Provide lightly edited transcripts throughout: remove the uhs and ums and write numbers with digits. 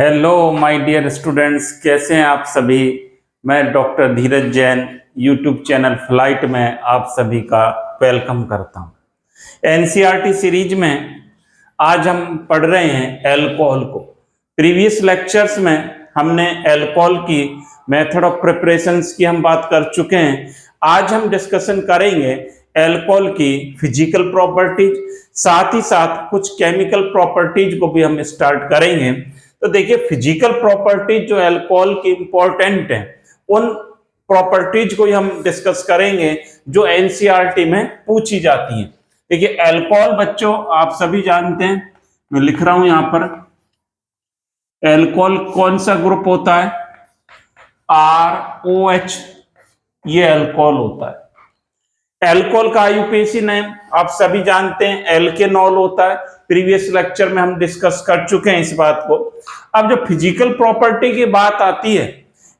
Hello my dear students, कैसे हैं आप सभी। मैं डॉक्टर धीरज जैन यूट्यूब चैनल फ्लाइट में आप सभी का वेलकम करता हूं। एनसीईआरटी सीरीज में आज हम पढ़ रहे हैं अल्कोहल को। प्रीवियस लेक्चर्स में हमने अल्कोहल की मेथड ऑफ प्रिपरेशंस की हम बात कर चुके हैं। आज हम डिस्कशन करेंगे अल्कोहल की फिजिकल प्रॉपर्टीज, साथ ही साथ कुछ केमिकल प्रॉपर्टीज को भी हम स्टार्ट करेंगे। तो देखिए, फिजिकल प्रॉपर्टीज जो अल्कोहल की इंपॉर्टेंट है, उन प्रॉपर्टीज को ही हम डिस्कस करेंगे जो एनसीईआरटी में पूछी जाती हैं। देखिए, अल्कोहल बच्चों आप सभी जानते हैं, मैं लिख रहा हूं यहां पर, अल्कोहल कौन सा ग्रुप होता है? ROH, ये अल्कोहल होता है। अल्कोहल का आईयूपीएसी नेम आप सभी जानते हैं, एल्केनॉल होता है। प्रीवियस लेक्चर में हम डिस्कस कर चुके हैं इस बात को। अब जब फिजिकल प्रॉपर्टी की बात आती है,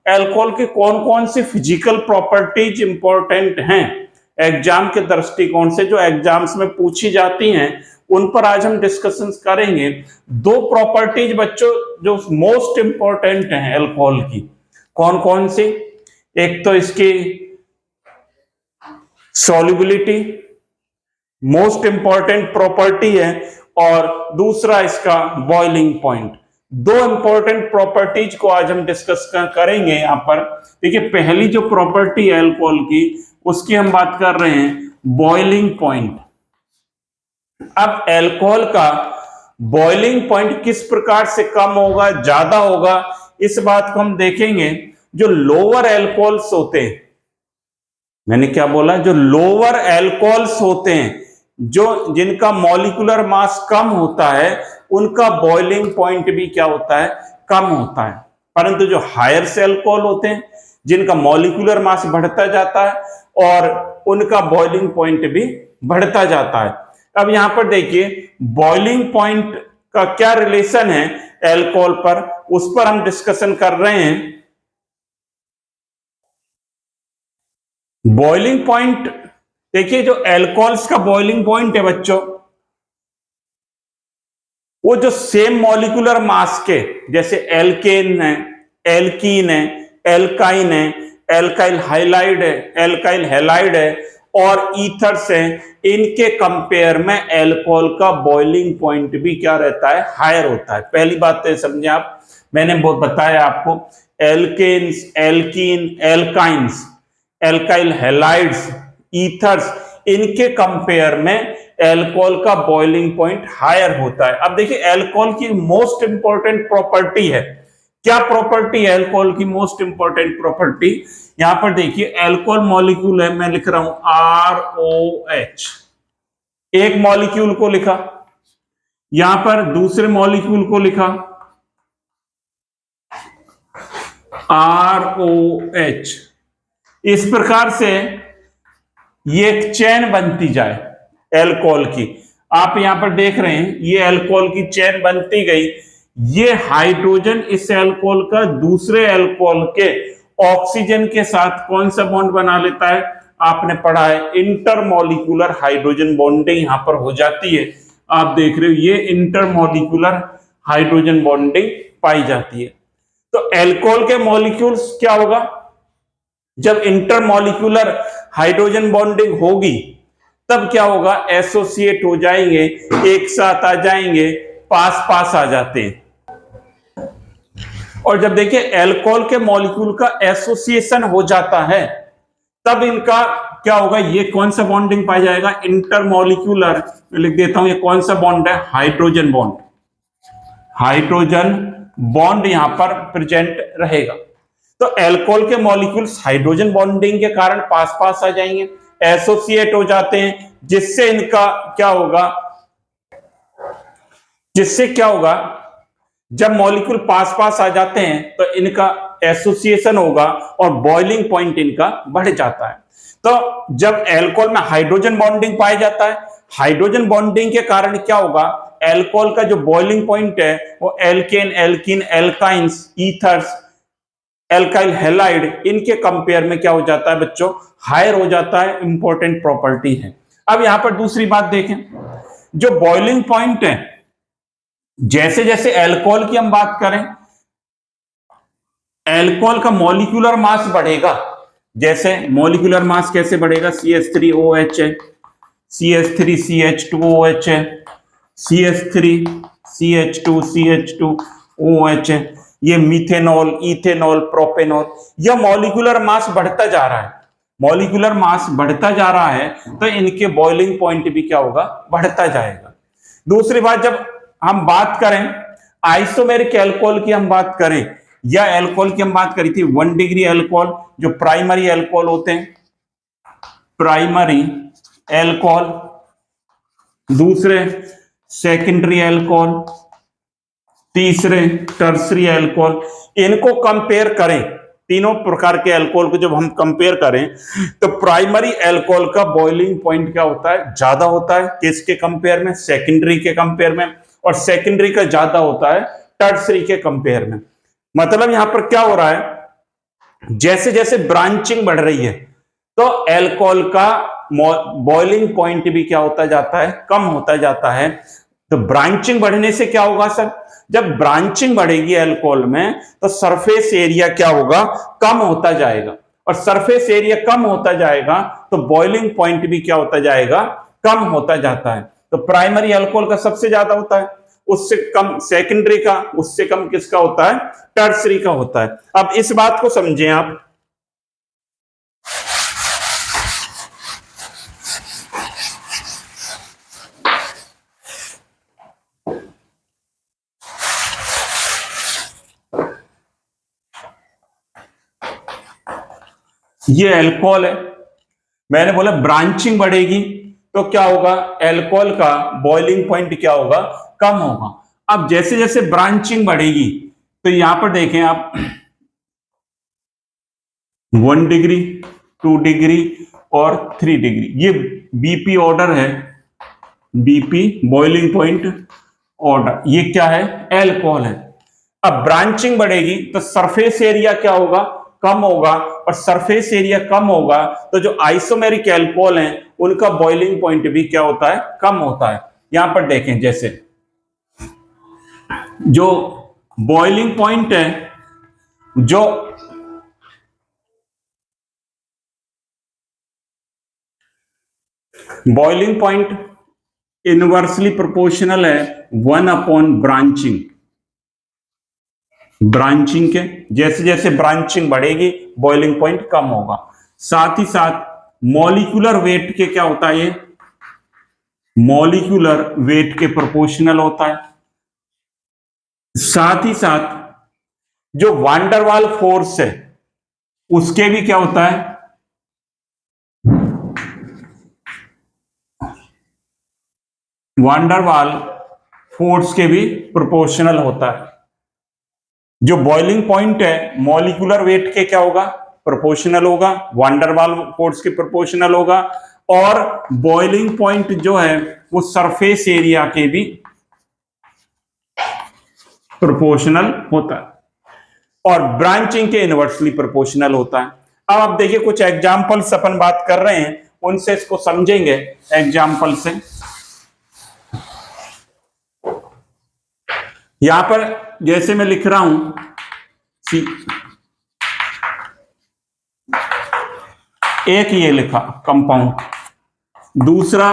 अल्कोहल के कौन कौन सी फिजिकल प्रॉपर्टीज इंपॉर्टेंट हैं एग्जाम के दृष्टिकोण से, जो एग्जाम्स में पूछी जाती हैं, उन पर आज हम डिस्कशन करेंगे। दो प्रॉपर्टीज बच्चों जो मोस्ट इंपॉर्टेंट हैं अल्कोहल की, कौन कौन सी? एक तो इसकी सॉल्युबिलिटी मोस्ट इंपॉर्टेंट प्रॉपर्टी है, और दूसरा इसका बॉइलिंग पॉइंट। दो इंपॉर्टेंट प्रॉपर्टीज को आज हम डिस्कस करेंगे यहां पर। देखिए, पहली जो प्रॉपर्टी है अल्कोहल की, उसकी हम बात कर रहे हैं बॉइलिंग पॉइंट। अब अल्कोहल का बॉइलिंग पॉइंट किस प्रकार से कम होगा, ज्यादा होगा, इस बात को हम देखेंगे। जो लोअर अल्कोहल्स होते हैं, मैंने क्या बोला, जो लोअर अल्कोहल्स होते हैं, जो जिनका मॉलिक्यूलर मास कम होता है, उनका बॉइलिंग पॉइंट भी क्या होता है? कम होता है। परंतु जो हायर से अल्कोहल होते हैं, जिनका मॉलिक्यूलर मास बढ़ता जाता है, और उनका बॉइलिंग पॉइंट भी बढ़ता जाता है। अब यहां पर देखिए, बॉइलिंग पॉइंट का क्या रिलेशन है अल्कोहल पर, उस पर हम डिस्कशन कर रहे हैं। बॉइलिंग पॉइंट देखिए, जो अल्कोहल्स का बॉइलिंग पॉइंट है बच्चों, वो जो सेम मॉलिक्यूलर मास के, जैसे एल्केन है, एल्कीन है, एल्काइन है, एल्काइल हाइलाइड है, एल्काइल हैलाइड है, और ईथर्स है, इनके कंपेयर में अल्कोहल का बॉइलिंग पॉइंट भी क्या रहता है? हायर होता है। पहली बात तो समझे आप, मैंने बहुत बताया आपको, alkanes, alkene, alkynes, alkyl halides, ethers, इनके कंपेयर में अल्कोहल का बॉइलिंग पॉइंट हायर होता है। अब देखिए, अल्कोहल की मोस्ट इंपॉर्टेंट प्रॉपर्टी है, क्या प्रॉपर्टी है अल्कोहल की मोस्ट इंपॉर्टेंट प्रॉपर्टी? यहां पर देखिए, अल्कोहल मॉलिक्यूल है, मैं लिख रहा हूं ROH, एक मॉलिक्यूल को लिखा, यहां पर दूसरे मॉलिक्यूल को लिखा ROH। इस प्रकार से ये एक चेन बनती जाए अल्कोहल की। आप यहां पर देख रहे हैं, ये अल्कोहल की चेन बनती गई। ये हाइड्रोजन इस अल्कोहल का दूसरे अल्कोहल के ऑक्सीजन के साथ कौन सा बॉन्ड बना लेता है? आपने पढ़ा है, इंटरमॉलिक्यूलर हाइड्रोजन बॉन्डिंग यहां पर हो जाती है। आप देख रहे हो, ये इंटरमॉलिक्यूलर हाइड्रोजन बॉन्डिंग पाई जाती है। तो अल्कोहल के मॉलिक्यूल्स क्या होगा? जब इंटरमॉलिक्यूलर हाइड्रोजन बॉन्डिंग होगी, तब क्या होगा? एसोसिएट हो जाएंगे, एक साथ आ जाएंगे, पास पास आ जाते हैं। और जब देखिए अल्कोहल के मॉलिक्यूल का एसोसिएशन हो जाता है, तब इनका क्या होगा? ये कौन सा बॉन्डिंग पाया जाएगा? इंटरमॉलिक्यूलर, लिख देता हूं, ये कौन सा बॉन्ड है? Hydrogen bond. हाइड्रोजन बॉन्ड यहां पर प्रेजेंट रहेगा। तो अल्कोहल के मॉलिक्यूल्स हाइड्रोजन बॉन्डिंग के कारण पास पास आ जाएंगे, एसोसिएट हो जाते हैं, जिससे इनका क्या होगा? जिससे क्या होगा? जब मॉलिक्यूल पास पास आ जाते हैं, तो इनका एसोसिएशन होगा और बॉइलिंग पॉइंट इनका बढ़ जाता है। तो जब अल्कोहल में हाइड्रोजन बॉन्डिंग पाया जाता है, हाइड्रोजन बॉन्डिंग के कारण क्या होगा? अल्कोहल का जो बॉइलिंग पॉइंट है, वो alkane, alkene, alkynes, ethers, alkyl halide, इनके कंपेयर में क्या हो जाता है बच्चों? हायर हो जाता है। इंपॉर्टेंट प्रॉपर्टी है। अब यहां पर दूसरी बात देखें, जो बॉइलिंग पॉइंट है, जैसे जैसे अल्कोहल की हम बात करें, एल्कोहल का मॉलिक्यूलर मास बढ़ेगा। जैसे मॉलिक्यूलर मास कैसे बढ़ेगा, CH3OH है, CH3CH2OH है, CH3CH2CH2OH है, ये मीथेनॉल, इथेनॉल, प्रोपेनॉल, यह मॉलिक्यूलर मास बढ़ता जा रहा है। मॉलिक्यूलर मास बढ़ता जा रहा है तो इनके बॉइलिंग पॉइंट भी क्या होगा, बढ़ता जाएगा। दूसरी बात, जब हम बात करें आइसोमेरिक अल्कोहल की, हम बात करें या अल्कोहल की हम बात करी थी 1 डिग्री अल्कोहल, जो प्राइमरी अल्कोहल होते हैं, प्राइमरी अल्कोहल, दूसरे सेकेंडरी अल्कोहल, तीसरे टर्सरी अल्कोहल। इनको कंपेयर करें, तीनों प्रकार के अल्कोहल को जब हम कंपेयर करें तो प्राइमरी अल्कोहल का बॉइलिंग पॉइंट क्या होता है, ज्यादा होता है। किसके कंपेयर में, सेकेंडरी के कंपेयर में, और सेकेंडरी का ज्यादा होता है टर्सरी के कंपेयर में। मतलब यहां पर क्या हो रहा है, जैसे जैसे ब्रांचिंग बढ़ रही है तो अल्कोहल का बॉइलिंग पॉइंट भी क्या होता जाता है, कम होता जाता है। तो ब्रांचिंग बढ़ने से क्या होगा सर, जब ब्रांचिंग बढ़ेगी अल्कोहल में तो सरफेस एरिया क्या होगा, कम होता जाएगा, और सरफेस एरिया कम होता जाएगा तो बॉइलिंग पॉइंट भी क्या होता जाएगा, कम होता जाता है। तो प्राइमरी अल्कोहल का सबसे ज्यादा होता है, उससे कम सेकेंडरी का, उससे कम किसका होता है, टर्सरी का होता है। अब इस बात को समझें आप, ये अल्कोहल है, मैंने बोला ब्रांचिंग बढ़ेगी तो क्या होगा, अल्कोहल का बॉइलिंग पॉइंट क्या होगा, कम होगा। अब जैसे जैसे ब्रांचिंग बढ़ेगी तो यहां पर देखें आप 1 डिग्री, 2 डिग्री और 3 डिग्री, ये BP ऑर्डर है, BP बॉइलिंग पॉइंट ऑर्डर, ये क्या है, अल्कोहल है। अब ब्रांचिंग बढ़ेगी तो सरफेस एरिया क्या होगा, कम होगा, और सरफेस एरिया कम होगा तो जो आइसोमेरिक अल्कोहल हैं उनका बॉइलिंग पॉइंट भी क्या होता है, कम होता है। यहां पर देखें, जैसे जो बॉइलिंग पॉइंट है, जो बॉइलिंग पॉइंट इनवर्सली प्रोपोर्शनल है 1/ब्रांचिंग। ब्रांचिंग के जैसे जैसे ब्रांचिंग बढ़ेगी बॉइलिंग पॉइंट कम होगा। साथ ही साथ मॉलिक्यूलर वेट के क्या होता है, ये मॉलिक्यूलर वेट के प्रोपोर्शनल होता है। साथ ही साथ जो वांडरवाल फोर्स है उसके भी क्या होता है, वांडरवाल फोर्स के भी प्रोपोर्शनल होता है। जो बॉइलिंग पॉइंट है मॉलिक्यूलर वेट के क्या होगा, प्रोपोर्शनल होगा, वांडरवाल फोर्स के प्रोपोर्शनल होगा, और बॉइलिंग पॉइंट जो है वो सरफेस एरिया के भी प्रोपोर्शनल होता है, और ब्रांचिंग के इनवर्सली प्रोपोर्शनल होता है। अब आप देखिए कुछ एग्जांपल्स अपन बात कर रहे हैं, उनसे इसको समझेंगे एग्जांपल से। यहां पर जैसे मैं लिख रहा हूं एक ये लिखा कंपाउंड, दूसरा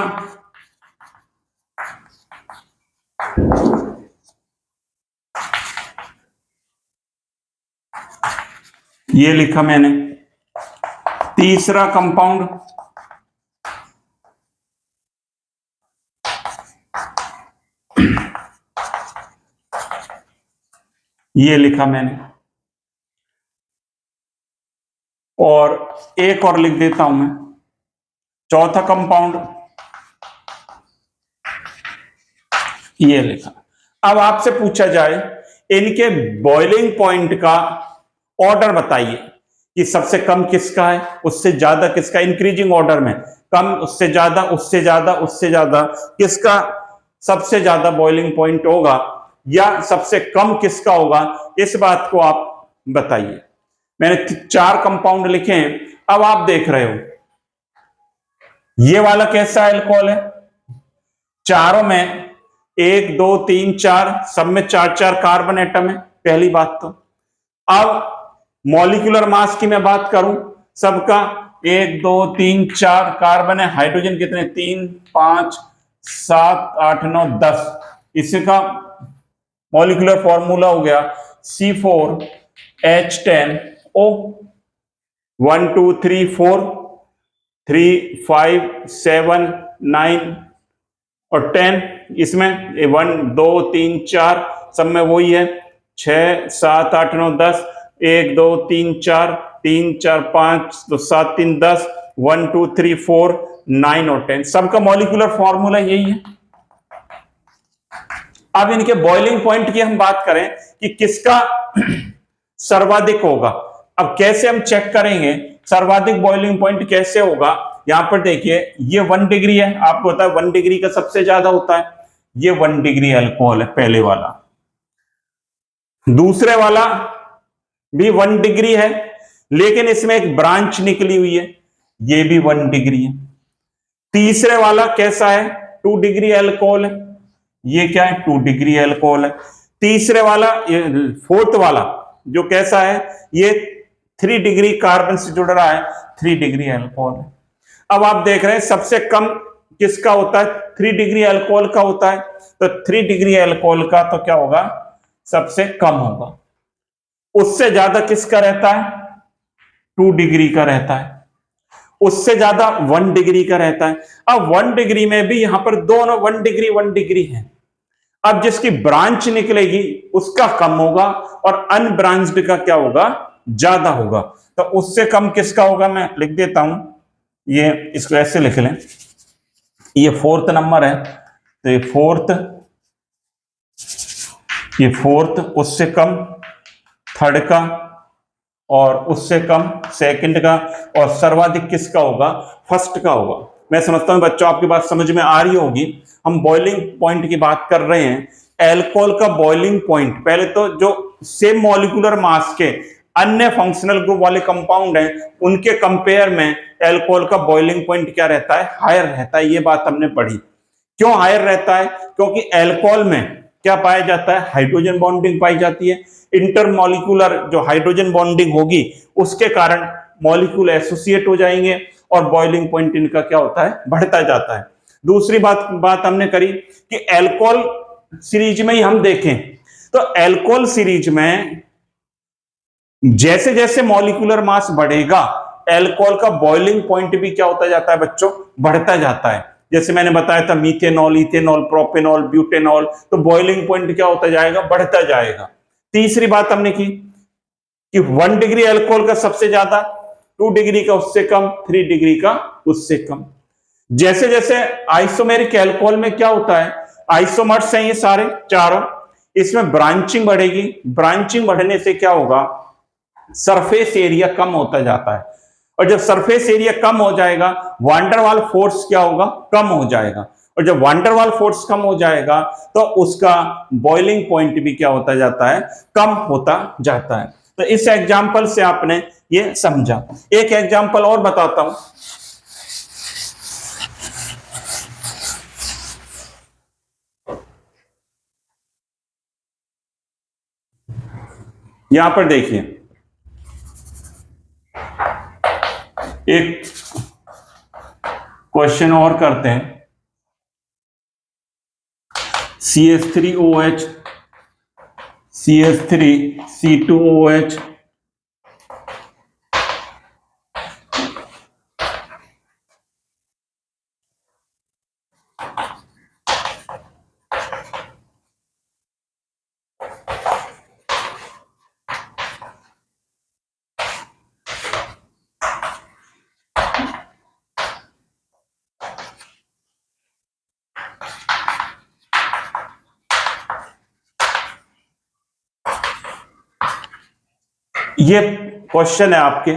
ये लिखा मैंने, तीसरा कंपाउंड, ये लिखा मैंने, और एक और लिख देता हूं मैं, चौथा कंपाउंड ये लिखा। अब आपसे पूछा जाए इनके बॉइलिंग पॉइंट का ऑर्डर बताइए कि सबसे कम किसका है, उससे ज्यादा किसका, इंक्रीजिंग ऑर्डर में, कम उससे ज्यादा, उससे ज्यादा, उससे ज्यादा, किसका सबसे ज्यादा बॉइलिंग पॉइंट होगा या सबसे कम किसका होगा, इस बात को आप बताइए। मैंने 4 कंपाउंड लिखे हैं। अब आप देख रहे हो ये वाला कैसा अल्कोहल है, चारों में 1 2 3 4 सब में 4 4 कार्बन एटम है, पहली बात तो। अब मॉलिक्यूलर मास की मैं बात करूं सबका 1 2 3 4 कार्बन है, हाइड्रोजन कितने 3 5 7 8 9 10। इसका मॉलिक्यूलर फॉर्मूला हो गया C4H10O 1 2 3 4 3 5 7 9 और 10। इसमें 1 2 3 4 सब में वही है 6 7 8 9 10 1 2 3 4 3 4 5 तो 7 3 10 1 2 3 4 9 और 10 सबका मॉलिक्यूलर फॉर्मूला यही है। अब इनके बॉइलिंग पॉइंट की हम बात करें कि किसका सर्वाधिक होगा। अब कैसे हम चेक करेंगे सर्वाधिक बॉइलिंग पॉइंट कैसे होगा। यहां पर देखिए ये 1 डिग्री है, आपको पता है 1 डिग्री का सबसे ज्यादा होता है। ये 1 डिग्री अल्कोहल है पहले वाला, दूसरे वाला भी 1 डिग्री है लेकिन इसमें एक ब्रांच निकली हुई है, ये भी 1 डिग्री है। तीसरे वाला कैसा है 2 डिग्री अल्कोहल है, ये क्या है 2 डिग्री अल्कोहल है। तीसरे वाला फोर्थ वाला जो कैसा है ये 3 डिग्री कार्बन से जुड़ रहा है, 3 डिग्री अल्कोहल है। अब आप देख रहे हैं सबसे कम किसका होता है 3 डिग्री अल्कोहल का होता है, तो 3 डिग्री अल्कोहल का तो क्या होगा सबसे कम होगा। उससे ज्यादा किसका रहता है 2 डिग्री का रहता है, उससे ज्यादा 1 डिग्री का रहता है। अब 1 डिग्री में भी यहां पर दोनों 1 डिग्री है। अब जिसकी ब्रांच निकलेगी उसका कम होगा और अनब्रांच्ड का क्या होगा ज्यादा होगा। तो उससे कम किसका होगा मैं लिख देता हूं, ये इसको ऐसे लिख लें, ये 4th नंबर है तो ये फोर्थ, उससे कम 3rd का और उससे कम 2nd का और सर्वाधिक किसका होगा 1st का होगा। मैं समझता हूं बच्चों आपकी बात समझ में आ रही होगी। हम बॉइलिंग पॉइंट की बात कर रहे हैं, एल्कोहल का बॉइलिंग पॉइंट पहले तो जो सेम मॉलिक्यूलर मास के अन्य फंक्शनल ग्रुप वाले कंपाउंड हैं उनके कंपेयर में एल्कोहल का बॉइलिंग पॉइंट क्या रहता है हायर रहता है। ये बात हमने पढ़ी। क्यों हायर रहता है, क्योंकि एल्कोहल में क्या पाया जाता है हाइड्रोजन बॉन्डिंग पाई जाती है। इंटरमॉलिक्यूलर जो हाइड्रोजन बॉन्डिंग होगी उसके कारण मॉलिक्यूल एसोसिएट हो जाएंगे और बॉइलिंग पॉइंट इनका क्या होता है बढ़ता जाता है। दूसरी बात हमने करी कि एल्कोहल सीरीज में ही हम देखें तो एल्कोहल सीरीज में जैसे जैसे मॉलिक्यूलर मास बढ़ेगा एल्कोहल का बॉइलिंग पॉइंट भी क्या होता जाता है बच्चों बढ़ता जाता है। जैसे मैंने बताया था मीथेनॉल, इथेनॉल, प्रोपेनॉल, ब्यूटेनॉल, तो बॉइलिंग पॉइंट क्या होता जाएगा बढ़ता जाएगा। तीसरी बात हमने की कि 1 डिग्री अल्कोहल का सबसे ज्यादा, 2 डिग्री का उससे कम, 3 डिग्री का उससे कम। जैसे जैसे आइसोमेरिक अल्कोहल में क्या होता है आइसोमर्स हैं ये सारे चारों, इसमें ब्रांचिंग बढ़ेगी। ब्रांचिंग बढ़ने से क्या होगा सरफेस एरिया कम होता जाता है और जब सरफेस एरिया कम हो जाएगा वांडरवाल फोर्स क्या होगा कम हो जाएगा और जब वांडरवाल फोर्स कम हो जाएगा तो उसका बॉइलिंग पॉइंट भी क्या होता जाता है कम होता जाता है। तो इस एग्जांपल से आपने ये समझा। एक एग्जांपल और बताता हूं, यहां पर देखिए एक क्वेश्चन और करते हैं। CH3OH CH3C2OH ये क्वेश्चन है आपके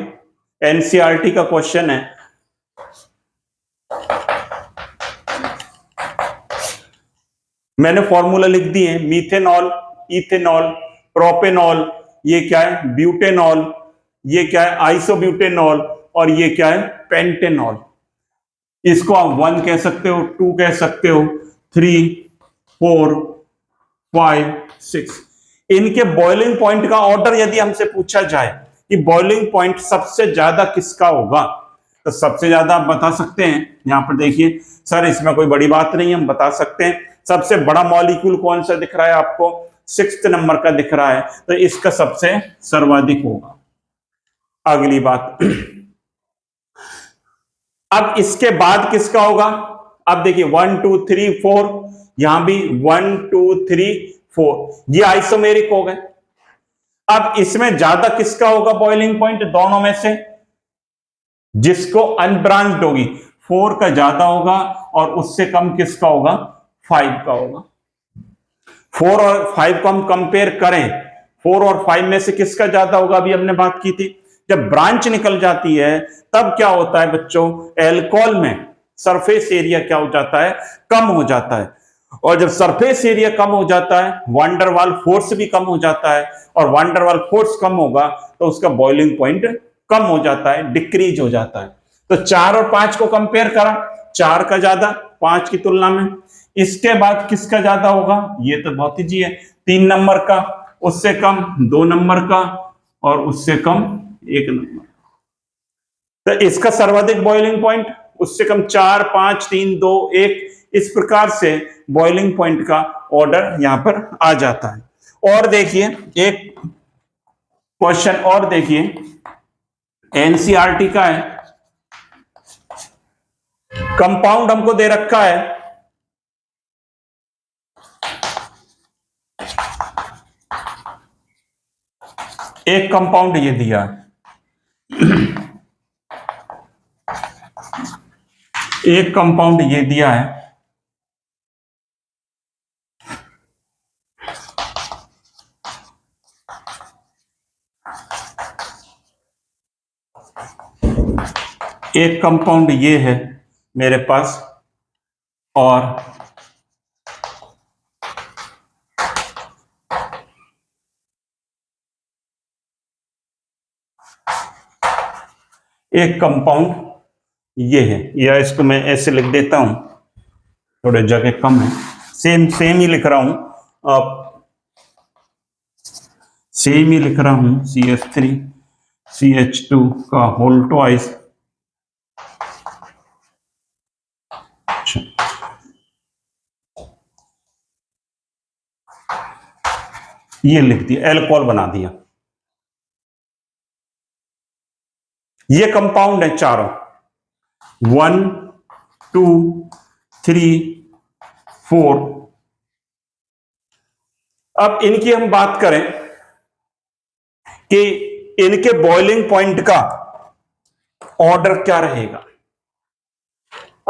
एनसीईआरटी का क्वेश्चन है। मैंने फॉर्मूला लिख दिए मीथेनॉल, इथेनॉल, प्रोपेनॉल, ये क्या है ब्यूटेनॉल, ये क्या है आइसोब्यूटेनॉल और ये क्या है पेंटेनॉल। इसको आप 1 कह सकते हो, 2 कह सकते हो, 3, 4, 5, 6। इनके बॉइलिंग पॉइंट का ऑर्डर यदि हमसे पूछा जाए कि बॉइलिंग पॉइंट सबसे ज्यादा किसका होगा। तो सबसे ज्यादा आप बता सकते हैं, यहां पर देखिए सर इसमें कोई बड़ी बात नहीं, हम बता सकते हैं। सबसे बड़ा मॉलिक्यूल कौन सा दिख रहा है आपको, 6th नंबर का दिख रहा है, तो इसका सबसे सर्वाधिक होगा। अगली बात, अब इसके बाद किसका होगा, अब देखिए 1 2 3 4, यहां भी 1 2 3 4, ये आइसोमेरिक हो गए। अब इसमें ज्यादा किसका होगा बॉइलिंग पॉइंट, दोनों में से जिसको अनब्रांच्ड होगी 4 का ज्यादा होगा, और उससे कम किसका होगा, 5 का होगा। 4 और 5 को हम कंपेयर करें, 4 और 5 में से किसका ज्यादा होगा, अभी हमने बात की थी। जब ब्रांच निकल जाती है तब क्या होता है बच्चों, एल्कोहल में सरफेस एरिया क्या हो जाता है, कम हो जाता है। और जब सरफेस एरिया कम हो जाता है, वांडरवाल फोर्स भी कम हो जाता है, और वांडरवाल फोर्स कम होगा तो उसका बॉइलिंग पॉइंट कम हो जाता है, डिक्रीज हो जाता है। तो 4 और 5 को कंपेयर करा, 4 का ज्यादा 5 की तुलना में। इसके बाद किसका ज्यादा होगा, ये तो बहुत ही है, 3 नंबर का, उससे कम 2 नंबर का, और उससे कम 1 नंबर। तो इसका सर्वाधिक बॉइलिंग पॉइंट, उससे कम 4 5 3 2 1, इस प्रकार से बॉइलिंग पॉइंट का ऑर्डर यहां पर आ जाता है। और देखिए एक क्वेश्चन और देखिए, एनसीईआरटी का है, कंपाउंड हमको दे रखा है, एक कंपाउंड ये दिया है, एक कंपाउंड ये दिया है, एक कंपाउंड ये है मेरे पास, और एक कंपाउंड ये है, या इसको मैं ऐसे लिख देता हूं, थोड़े जगह कम है, सेम ही लिख रहा हूं, सेम ही लिख रहा हूं, CH3 CH2 का होल ट्वाइस। ये लिख दिया, एल्कोहल बना दिया। ये कंपाउंड है चारों, 1 2 3 4। अब इनकी हम बात करें कि इनके बॉइलिंग पॉइंट का ऑर्डर क्या रहेगा।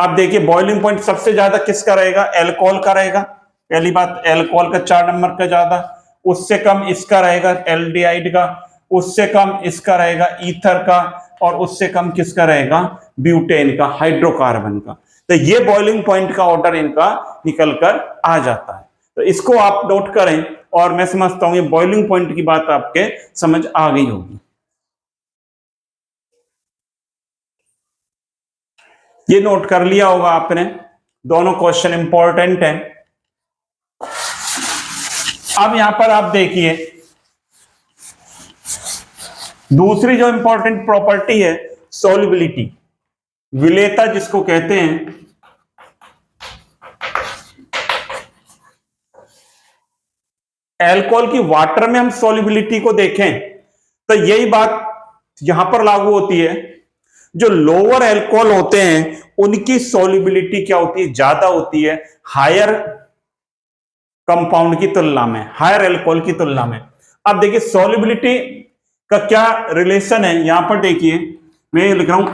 अब देखिए बॉइलिंग पॉइंट सबसे ज्यादा किसका रहेगा, एल्कोहल का रहेगा। पहली बात, एल्कोहल का 4 नंबर का ज्यादा, उससे कम इसका रहेगा एल्डिहाइड का, उससे कम इसका रहेगा ईथर का, और उससे कम किसका रहेगा, ब्यूटेन का, हाइड्रोकार्बन का। तो ये बॉइलिंग पॉइंट का ऑर्डर इनका निकल कर आ जाता है। तो इसको आप नोट करें, और मैं समझता हूं ये बॉइलिंग पॉइंट की बात आपके समझ आ गई होगी। ये नोट कर लिया होगा आपने, दोनों क्वेश्चन इंपॉर्टेंट हैं। अब यहां पर आप देखिए दूसरी जो इंपॉर्टेंट प्रॉपर्टी है, सॉल्युबिलिटी, विलेयता जिसको कहते हैं। एल्कोहल की वाटर में हम सॉल्युबिलिटी को देखें तो यही बात यहां पर लागू होती है। जो लोअर एल्कोहल होते हैं उनकी सॉल्युबिलिटी क्या होती है, ज्यादा होती है हायर कंपाउंड की तुलना में, हायर एल्कोहल की तुलना में। अब देखिए सॉल्युबिलिटी का क्या रिलेशन है, यहां पर देखिए मैं लिख रहा हूं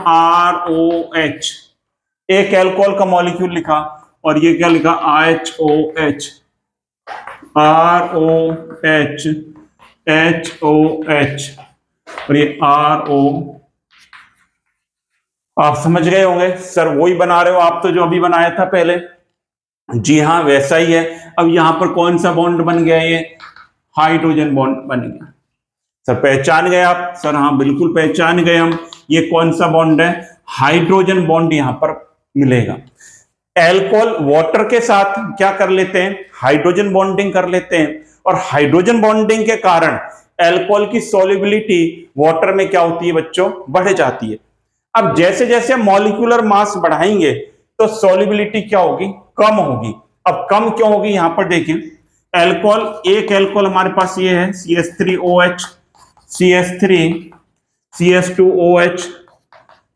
ROH, एक एल्कोहल का मॉलिक्यूल लिखा, और ये क्या लिखा, HOH, ROH HOH, और ये RO। आप समझ गए होंगे सर, वही बना रहे हो आप तो जो अभी बनाया था पहले। जी हाँ वैसा ही है। अब यहां पर कौन सा बॉन्ड बन गया, ये हाइड्रोजन बॉन्ड बन गया। सर पहचान गए आप, सर हाँ बिल्कुल पहचान गए हम, ये कौन सा बॉन्ड है, हाइड्रोजन बॉन्ड यहां पर मिलेगा। एल्कोहल वाटर के साथ क्या कर लेते हैं, हाइड्रोजन बॉन्डिंग कर लेते हैं, और हाइड्रोजन बॉन्डिंग के कारण एल्कोहल की सॉल्युबिलिटी वाटर में क्या होती है बच्चों, बढ़ जाती है। अब जैसे जैसे मॉलिक्यूलर मास बढ़ाएंगे तो सॉल्युबिलिटी क्या होगी, कम होगी। अब कम क्यों होगी, यहां पर देखें, एल्कोहल, एक एल्कोहल हमारे पास ये है CH3OH, CH3, CH2OH,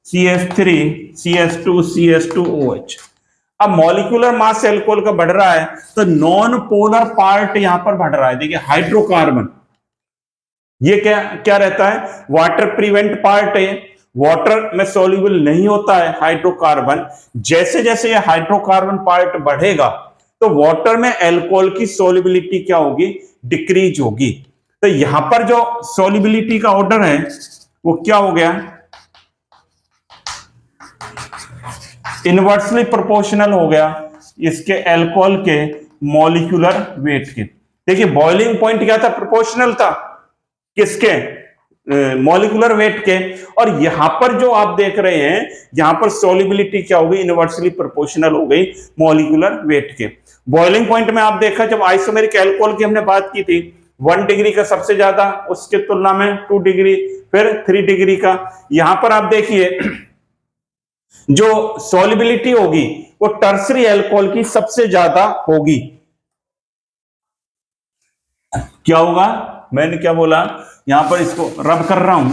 CH3, CH2, CH2OH। अब मॉलिक्यूलर मास एल्कोहल का बढ़ रहा है तो नॉन पोलर पार्ट यहां पर बढ़ रहा है। देखिए हाइड्रोकार्बन, ये क्या क्या रहता है, वाटर प्रिवेंट पार्ट है, वाटर में सॉल्युबल नहीं होता है हाइड्रोकार्बन। जैसे जैसे ये हाइड्रोकार्बन पार्ट बढ़ेगा तो वाटर में एल्कोहल की सॉल्युबिलिटी क्या होगी, डिक्रीज होगी। तो यहां पर जो सॉल्युबिलिटी का ऑर्डर है वो क्या हो गया, इनवर्सली प्रोपोर्शनल हो गया इसके एल्कोहल के मॉलिक्यूलर वेट के। देखिए बॉइलिंग पॉइंट क्या था, प्रोपोर्शनल था किसके, मॉलिक्यूलर वेट के। और यहां पर जो आप देख रहे हैं यहां पर सॉल्युबिलिटी क्या हो गई, इनवर्सली प्रोपोर्शनल हो गई मॉलिक्यूलर वेट के। बॉइलिंग पॉइंट में आप देखा जब आइसोमेरिक अल्कोहल की हमने बात की थी, 1 डिग्री का सबसे ज्यादा, उसके तुलना में 2 डिग्री, फिर 3 डिग्री का। यहां पर आप देखिए जो सॉल्युबिलिटी होगी वो टर्सरी अल्कोहल की सबसे ज्यादा होगी। क्या होगा, मैंने क्या बोला, यहां पर इसको रब कर रहा हूं,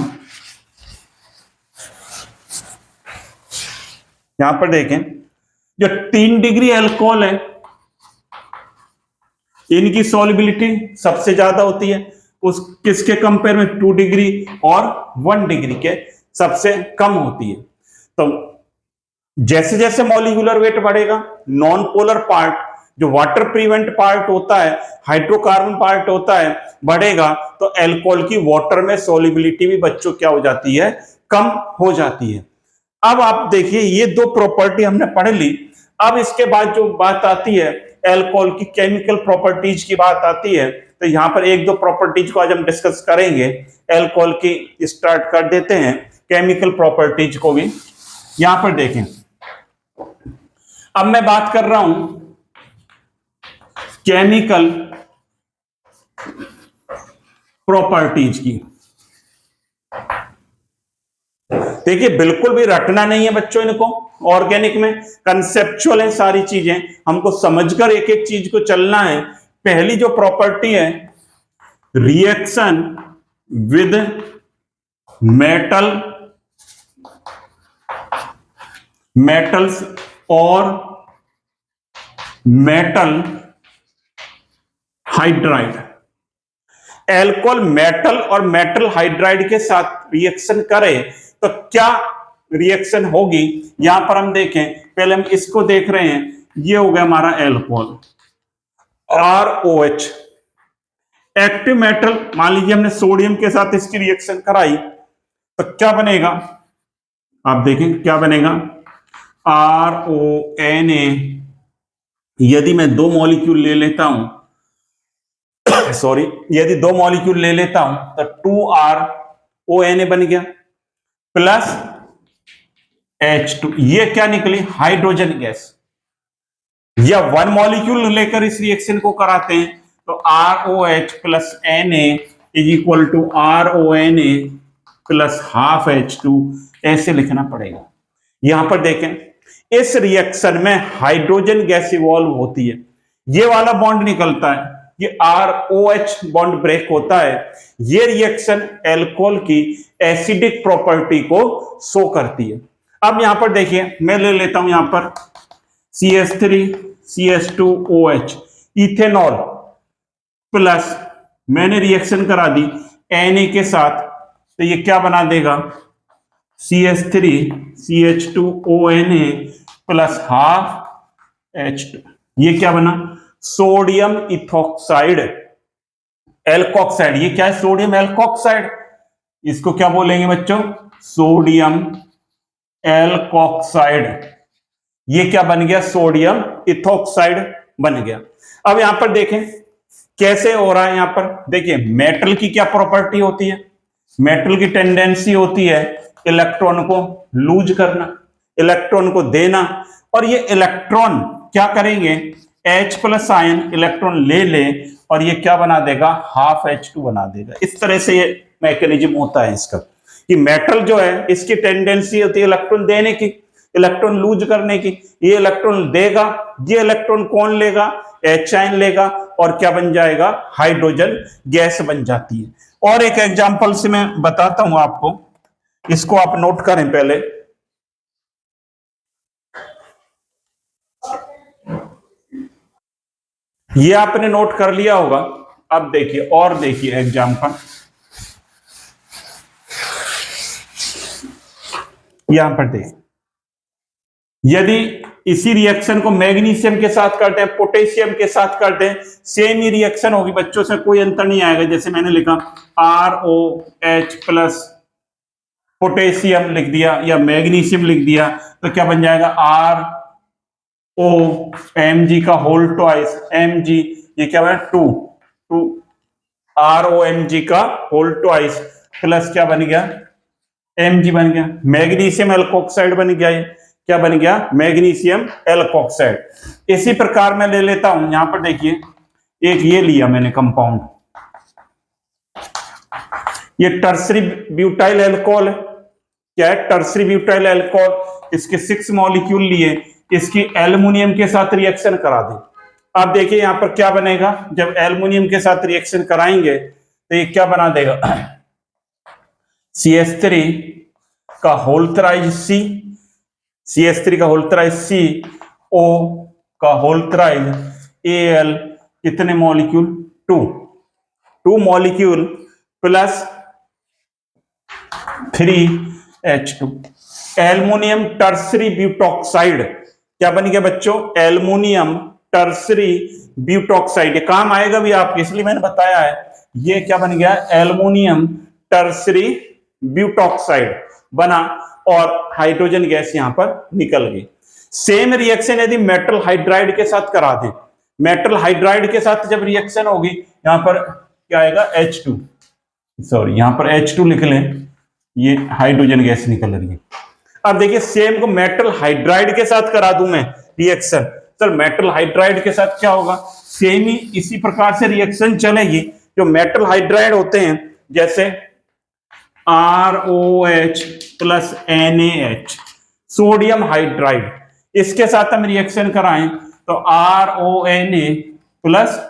यहां पर देखें जो 3 डिग्री अल्कोहल है इनकी सॉल्युबिलिटी सबसे ज्यादा होती है, उस किसके कंपेयर में, 2 डिग्री और 1 डिग्री के सबसे कम होती है। तो जैसे जैसे मॉलिक्यूलर वेट बढ़ेगा, नॉन पोलर पार्ट जो वाटर प्रिवेंट पार्ट होता है, हाइड्रोकार्बन पार्ट होता है, बढ़ेगा तो अल्कोहल की वाटर में सॉल्युबिलिटी भी बच्चों क्या हो जाती है, कम हो जाती है। अब आप देखिए ये दो प्रॉपर्टी हमने पढ़ ली। अब इसके बाद जो बात आती है अल्कोहल की केमिकल प्रॉपर्टीज की बात आती है, तो यहां पर एक दो प्रॉपर्टीज को आज हम डिस्कस करेंगे। अल्कोहल की स्टार्ट कर देते हैं, केमिकल प्रॉपर्टीज को भी यहां पर देखें। अब मैं बात कर रहा हूं केमिकल प्रॉपर्टीज की। देखिए बिल्कुल भी रटना नहीं है बच्चों इनको, ऑर्गेनिक में कंसेप्चुअल है सारी चीजें, हमको समझकर एक एक चीज को चलना है। पहली जो प्रॉपर्टी है, रिएक्शन विद मेटल्स और मेटल हाइड्राइड। एल्कोहल मेटल और मेटल हाइड्राइड के साथ रिएक्शन करे तो क्या रिएक्शन होगी, यहां पर हम देखें। पहले हम इसको देख रहे हैं, ये हो गया हमारा एल्कोहल ROH, एक्टिव मेटल। मान लीजिए हमने सोडियम के साथ इसकी रिएक्शन कराई तो क्या बनेगा, आप देखें क्या बनेगा, RONA। यदि मैं 2 मॉलिक्यूल ले लेता हूं, सॉरी, यदि 2 मॉलिक्यूल ले लेता हूं तो 2RONA बन गया प्लस H2, ये क्या निकली, हाइड्रोजन गैस। या 1 मॉलिक्यूल लेकर इस रिएक्शन को कराते हैं तो ROH plus Na is equal to RONA plus half H2, ऐसे लिखना पड़ेगा। यहां पर देखें इस रिएक्शन में हाइड्रोजन गैस इवॉल्व होती है, ये वाला बॉन्ड निकलता है, ये ROH बॉन्ड ब्रेक होता है। ये रिएक्शन अल्कोहल की एसिडिक प्रॉपर्टी को शो करती है। अब यहां पर देखिए मैं ले लेता हूं यहां पर CH3 CH2OH, इथेनॉल प्लस मैंने रिएक्शन करा दी Na के साथ, तो ये क्या बना देगा, CH3 CH2ONA plus half H2, ये क्या बना, सोडियम इथॉक्साइड एल्कोक्साइड। ये क्या है, सोडियम एल्कोक्साइड, इसको क्या बोलेंगे बच्चों, सोडियम एल्कोक्साइड। ये क्या बन गया, सोडियम इथॉक्साइड बन गया। अब यहां पर देखें कैसे हो रहा है, यहां पर देखिए मेटल की क्या प्रॉपर्टी होती है, मेटल की टेंडेंसी होती है इलेक्ट्रॉन को लूज करना, इलेक्ट्रॉन को देना, और ये इलेक्ट्रॉन क्या करेंगे, H प्लस आयन इलेक्ट्रॉन ले ले और ये क्या बना देगा, हाफ H2 बना देगा। इस तरह से ये मैकेनिज्म होता है इसका, कि मेटल जो है इसकी टेंडेंसी होती है इलेक्ट्रॉन देने की, इलेक्ट्रॉन लूज करने की। ये इलेक्ट्रॉन देगा, ये इलेक्ट्रॉन कौन लेगा, H आयन लेगा और क्या बन जाएगा, हाइड्रोजन गैस बन जाती है। और एक एग्जांपल से मैं बताता हूं आपको, इसको आप नोट करें पहले। ये आपने नोट कर लिया होगा। अब देखिए, और देखिए एग्जांपल, यहां पर देखिए, यदि इसी रिएक्शन को मैग्नीशियम के साथ करते हैं, पोटेशियम के साथ करते हैं, सेम ही रिएक्शन होगी बच्चों, से कोई अंतर नहीं आएगा। जैसे मैंने लिखा ROH प्लस पोटेशियम लिख दिया या मैग्नीशियम लिख दिया, तो क्या बन जाएगा, ROMg का होल ट्वाइस Mg, ये क्या बना, 2 ROMg का होल ट्वाइस प्लस क्या बन गया, Mg बन गया। मैग्नीशियम एल्कोक्साइड बन गया, ये क्या बन गया, मैग्नीशियम एल्कोक्साइड। इसी प्रकार मैं ले लेता हूं, यहां पर देखिए, एक ये लिया मैंने कंपाउंड, ये टर्सरी ब्यूटाइल एल्कोहल है। क्या है, टर्सरी ब्यूटाइल एल्कोहल। इसके 6 मॉलिक्यूल लिए, इसकी एल्युमिनियम के साथ रिएक्शन करा दे। आप देखिए यहां पर क्या बनेगा, जब एल्युमिनियम के साथ रिएक्शन कराएंगे तो ये क्या बना देगा, CH3 का होल थ्राइस C, CH3 का होल थ्राइस C, O का होल थ्राइस Al, कितने molecule, 2 molecule plus 3H2। Aluminium tertiary butoxide क्या बन गया बच्चों, एल्युमिनियम टर्सरी ब्यूटॉक्साइड। ये काम आएगा भी आपके, इसलिए मैंने बताया है। ये क्या बन गया, एल्युमिनियम टर्सरी ब्यूटॉक्साइड बना और हाइड्रोजन गैस यहां पर निकल गई। सेम रिएक्शन यदि मेटल हाइड्राइड के साथ करा दें, मेटल हाइड्राइड के साथ जब रिएक्शन होगी, यहां पर क्या आएगा, H2, सॉरी यहां पर H2 लिख लें, ये हाइड्रोजन गैस निकल रही है। अब देखिए, सेम को मेटल हाइड्राइड के साथ करा दूं मैं रिएक्शन, सर मेटल हाइड्राइड के साथ क्या होगा, सेम ही इसी प्रकार से रिएक्शन चलेगी। जो मेटल हाइड्राइड होते हैं, जैसे ROH plus NaH, sodium hydride, इसके साथ हम रिएक्शन कराएं तो RONa plus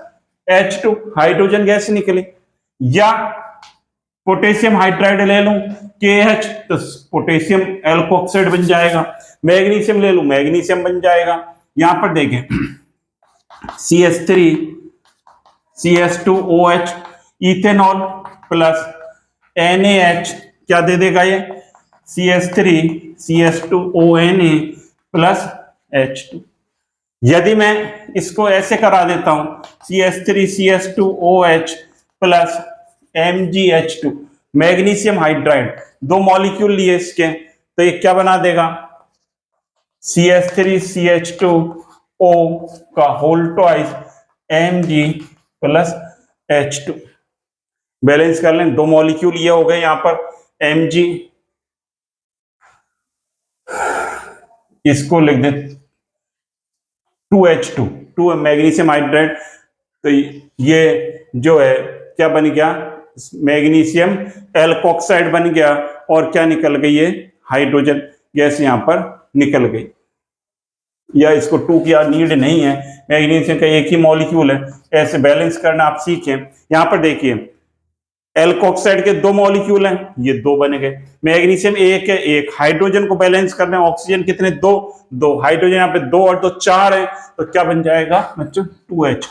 H2, hydrogen gas निकले। या पोटेशियम हाइड्राइड ले लूं KH, तो पोटेशियम एल्कोक्साइड बन जाएगा। मैग्नीशियम ले लूं, मैग्नीशियम बन जाएगा। यहां पर देखें, CH3 CH2OH, ethanol plus NaH क्या दे देगा, ये CH3 CH2ONa प्लस H2। यदि मैं इसको ऐसे करा देता हूं, CH3 CH2OH plus MgH2, magnesium hydride, 2 molecule लिए इसके, तो ये क्या बना देगा, CH3 CH2O का whole twice Mg plus H2। Balance कर लें, 2 मॉलिक्यूल ये हो गए, यहां पर Mg, इसको लिख दे 2H2, 2 मैग्नीशियम हाइड्राइड, तो ये जो है क्या बन गया, मैग्नीशियम एल्कोक्साइड बन गया। और क्या निकल गई, ये हाइड्रोजन गैस यहां पर निकल गई। या इसको 2 की नीड नहीं है, मैग्नीशियम का एक ही मॉलिक्यूल है, ऐसे बैलेंस करना आप सीखें। यहां पर देखिए, एल्कोक्साइड के 2 मॉलिक्यूल हैं, ये 2 बन गए, मैग्नीशियम एक है, एक हाइड्रोजन को बैलेंस करना है, ऑक्सीजन कितने, 2 हाइड्रोजन, यहाँ पे 2 और 2 4 है, तो क्या बन जाएगा बच्चों, 2H2।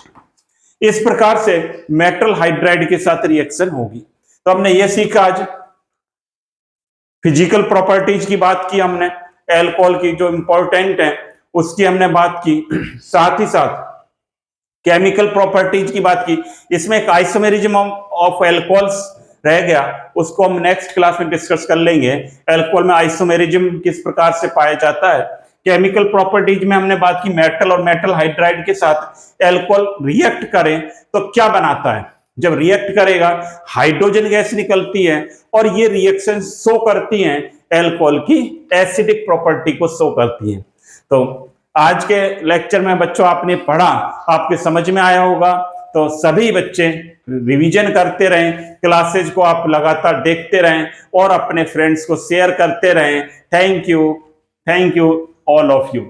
इस प्रकार से मेटल हाइड्राइड के साथ रिएक्शन होगी। तो हमने ये सीखा आज, फिजिकल प्रॉपर्टीज की बात की हमने, एल्कोहल की जो इंपॉर्टेंट है उसकी हमने बात की, साथ ही साथ केमिकल प्रॉपर्टीज की बात की। इसमें एक आइसोमेरिज्म ऑफ एल्कोहल्स रह गया, उसको हम नेक्स्ट क्लास में डिस्कस कर लेंगे। एल्कोहल में आइसोमेरिज्म किस प्रकार से पाया जाता है। केमिकल प्रॉपर्टीज में हमने बात की, मेटल और मेटल हाइड्राइड के साथ एल्कोहल रिएक्ट करें तो क्या बनाता है, जब रिएक्ट करेगा हाइड्रोजन गैस निकलती है और ये रिएक्शन शो करती हैं एल्कोहल की एसिडिक प्रॉपर्टी को शो करती हैं। तो आज के लेक्चर में बच्चों आपने पढ़ा, आपके समझ में आया होगा। तो सभी बच्चे रिवीजन करते रहें, क्लासेज को आप लगातार देखते रहें और अपने फ्रेंड्स को शेयर करते रहें। Thank you all of you.